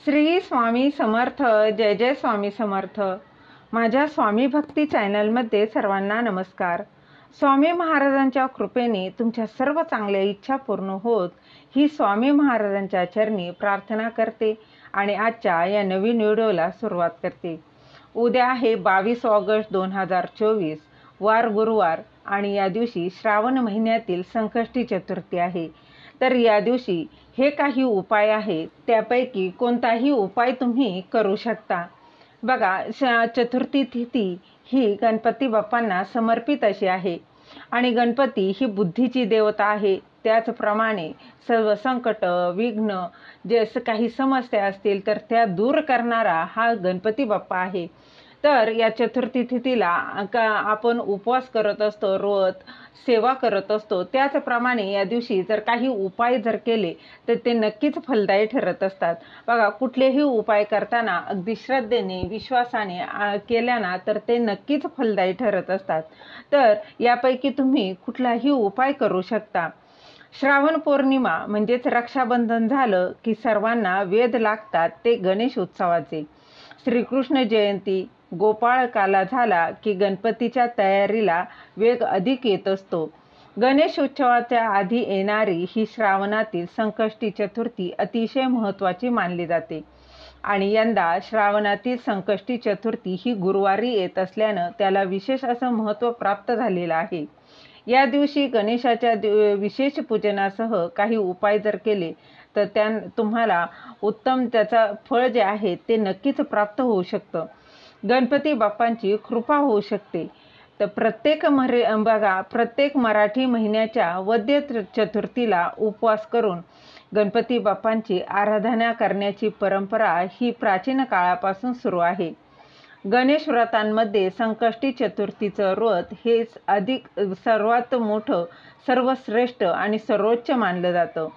श्री स्वामी समर्थ. जय जय स्वामी समर्थ. माझ्या स्वामी भक्ती चॅनलमध्ये सर्वांना नमस्कार. स्वामी महाराजांच्या कृपेने तुमच्या सर्व चांगल्या इच्छा पूर्ण होत ही स्वामी महाराजांच्या चरणी प्रार्थना करते आणि आजच्या या नवीन व्हिडिओला सुरुवात करते. उद्या आहे 22 ऑगस्ट 2024, वार गुरुवार, आणि या दिवशी श्रावण महिन्यातील संकष्टी चतुर्थी आहे. तर या दिवशी हे काही उपाय आहेत, त्यापैकी कोणताही उपाय तुम्ही करू शकता. बघा, चतुर्थी तिथी ही गणपती बाप्पांना समर्पित अशी आहे आणि गणपती ही बुद्धीची देवता आहे. त्याचप्रमाणे सर्व संकट, विघ्न, जे काही समस्या असतील तर त्या दूर करणारा हा गणपती बाप्पा आहे. तर या चतुर्थी तिथीला आपण उपवास करत असतो, व्रत सेवा करत असतो. त्याचप्रमाणे या दिवशी जर काही उपाय जर केले तर ते नक्कीच फलदायी ठरत असतात. बघा, कुठलेही उपाय करताना अगदी श्रद्धेने, विश्वासाने केल्याना तर ते नक्कीच फलदायी ठरत असतात. तर यापैकी तुम्ही कुठलाही उपाय करू शकता. श्रावण पौर्णिमा म्हणजेच रक्षाबंधन झालं की सर्वांना वेध लागतात ते गणेश उत्सवाचे. श्रीकृष्ण जयंती, गोपाळकाला झाला की गणपतीच्या तयारीला वेग अधिक येत असतो. गणेश उत्सवाच्या आधी येणारी ही श्रावणातील संकष्टी चतुर्थी अतिशय महत्त्वाची मानली जाते आणि यंदा श्रावणातील संकष्टी चतुर्थी ही गुरुवारी येत असल्यानं त्याला विशेष असं महत्त्व प्राप्त झालेलं आहे. या दिवशी गणेशाच्या विशेष पूजनासह काही उपाय जर केले तर तुम्हाला उत्तम त्याचा फळ जे आहे ते नक्कीच प्राप्त होऊ शकतं. गणपती बाप्पांची कृपा होऊ शकते. तर प्रत्येक मराठी महिन्याच्या वद्य चतुर्थीला उपवास करून गणपती बाप्पांची आराधना करण्याची परंपरा ही प्राचीन काळापासून सुरू आहे. गणेश व्रतांमध्ये संकष्टी चतुर्थीचं व्रत हे सर्वात मोठं, सर्वश्रेष्ठ आणि सर्वोच्च मानलं जातं.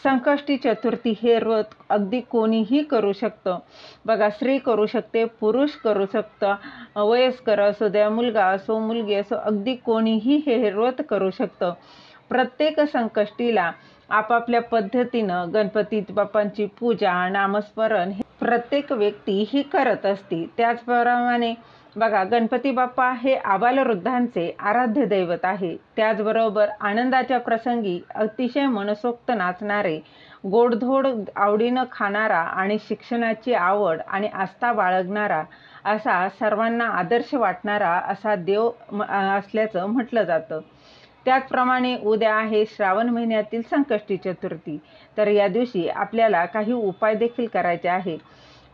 संकष्टी चतुर्थी हे व्रत अगदी कोणीही करू शकतं. बघा, स्त्री करू शकते, पुरुष करू शकतं, वयस्कर असो द्या, मुलगा असो, मुलगी असो, अगदी कोणीही हे व्रत करू शकतं. प्रत्येक संकष्टीला आपापल्या पद्धतीनं गणपती बाप्पांची पूजा, नामस्मरण हे प्रत्येक व्यक्ती ही करत असते. त्याचप्रमाणे बघा, गणपती बाप्पा हे आबालवृद्धांचे आराध्य दैवत आहे. त्याचबरोबर आनंदाच्या प्रसंगी अतिशय मनसोक्त नाचणारे, गोडधोड आवडीनं खाणारा आणि शिक्षणाची आवड आणि आस्था बाळगणारा असा सर्वांना आदर्श वाटणारा असा देव असल्याचं म्हटलं जातं. त्याचप्रमाणे उद्या आहे श्रावण महिन्यातील संकष्टी चतुर्थी. तर या दिवशी आपल्याला काही उपाय देखील करायचे आहे.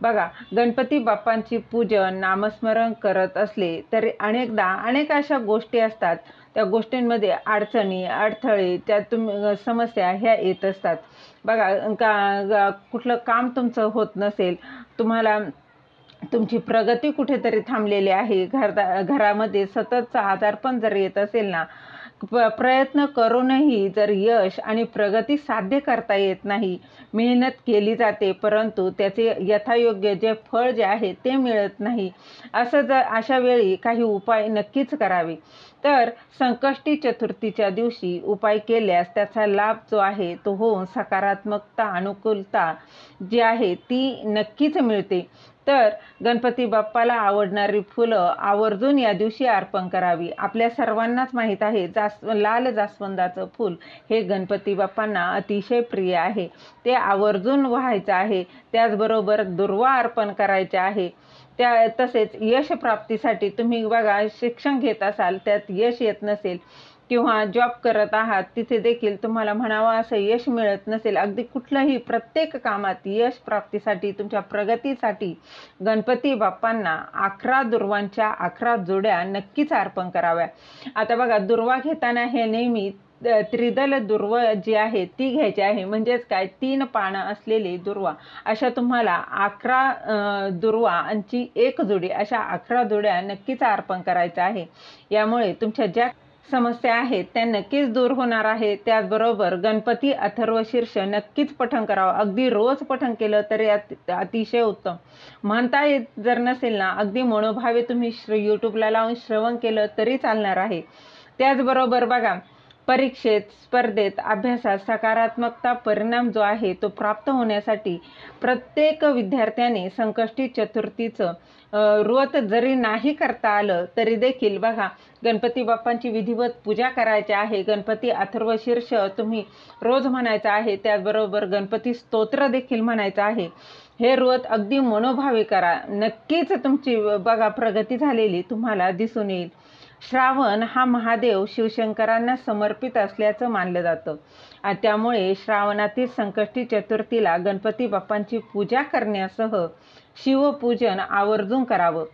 बघा, गणपती बाप्पांची पूजन, नामस्मरण करत असले तरी अनेक अशा गोष्टी असतात, त्या गोष्टींमध्ये अडचणी, अडथळे, समस्या ह्या येत असतात. बघा, कुठलं काम तुमचं होत नसेल, तुमची प्रगती कुठेतरी थांबलेली आहे, घरामध्ये सततचा आजारपण जर येत असेल ना, प्रयत्न करूनही जर यश आणि प्रगती साध्य करता येत नाही, मेहनत केली जाते परंतु त्याचे यथायोग्य जे फळ जे आहे ते मिळत नाही, अशा वेळी काही उपाय नक्कीच करावे. तर संकष्टी चतुर्थीच्या दिवशी उपाय केल्यास त्याचा लाभ जो आहे तो होऊन सकारात्मकता, अनुकूलता जी आहे ती नक्कीच मिळते. तर गणपती बाप्पाला आवडणारी फुलं आवर्जून या दिवशी अर्पण करावी. आपल्या सर्वांनाच माहीत आहे, लाल जास्वंदाचं फूल हे गणपती बाप्पांना अतिशय प्रिय आहे, ते आवर्जून व्हायचं आहे. त्याचबरोबर दुर्वा अर्पण करायचे आहे. तसेच यश प्राप्तीसाठी तुम्ही बघा, शिक्षण घेत असाल, त्यात यश येत नसेल किंवा जॉब करत आहात, तिथे देखील तुम्हाला म्हणावं असं यश मिळत नसेल, अगदी कुठलंही प्रत्येक कामात यश प्राप्तीसाठी, तुमच्या प्रगतीसाठी गणपती बाप्पांना 11 दुर्वांच्या 11 जोड्या नक्कीच अर्पण कराव्या. आता बघा, दुर्वा घेताना हे नेहमी त्रिदल दुर्व जी आहे ती घ्यायची आहे. म्हणजेच काय, 3 पानं असलेली दुर्वा, अशा तुम्हाला 11 दुर्वांची एक जोडी, अशा 11 जोड्या नक्कीच अर्पण करायच्या आहे. यामुळे तुमच्या ज्या समस्या आहेत त्या नक्कीच दूर होणार आहे. त्याचबरोबर गणपती अथर्वशीर्ष नक्कीच पठण करावं. अगदी रोज पठण केलं तरी अतिशय उत्तम. म्हणता येत जर नसेल ना, अगदी मनोभावे तुम्ही यूट्यूबला लावून श्रवण केलं तरी चालणार आहे. त्याचबरोबर बघा, परीक्षेत, स्पर्धेत, अभ्यासात सकारात्मकता परिणाम जो आहे तो प्राप्त होण्यासाठी प्रत्येक विद्यार्थ्याने संकष्टी चतुर्थीचं व्रत जरी नाही करता आलं तरी देखील बघा, गणपती बाप्पांची विधिवत पूजा करायची आहे. गणपती अथर्वशीर्ष तुम्ही रोज म्हणायचं आहे. त्याचबरोबर गणपती स्तोत्र देखील म्हणायचं आहे. हे व्रत अगदी मनोभावे करा. नक्कीच तुमची बघा प्रगती झालेली तुम्हाला दिसून येईल. श्रावण हा महादेव शिवशंकरांना समर्पित असल्याचं मानलं जातं आणि त्यामुळे श्रावणातील संकष्टी चतुर्थीला गणपती बाप्पांची पूजा करण्यासह शिवपूजन आवर्जून करावं.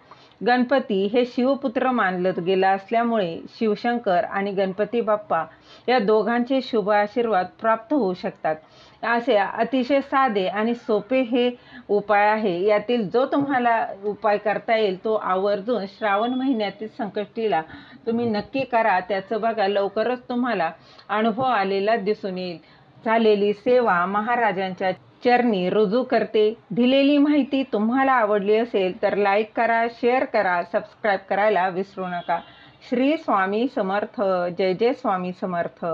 गणपती हे शिवपुत्र मानलं गेलं असल्यामुळे शिवशंकर आणि गणपती बाप्पा या दोघांचे शुभ आशीर्वाद प्राप्त होऊ शकतात. असे अतिशय साधे आणि सोपे हे उपाय आहे. यातील जो तुम्हाला उपाय करता येईल तो आवर्जून श्रावण महिन्यातील संकष्टीला तुम्ही नक्की करा. त्याचं बघा लवकरच तुम्हाला अनुभव आलेला दिसून येईल. झालेली सेवा महाराजांच्या चरणी रुजू करते. दिलेली माहिती तुम्हाला आवडली असेल तर लाईक करा, शेअर करा, सबस्क्राईब करायला विसरू नका. श्री स्वामी समर्थ. जय जय स्वामी समर्थ.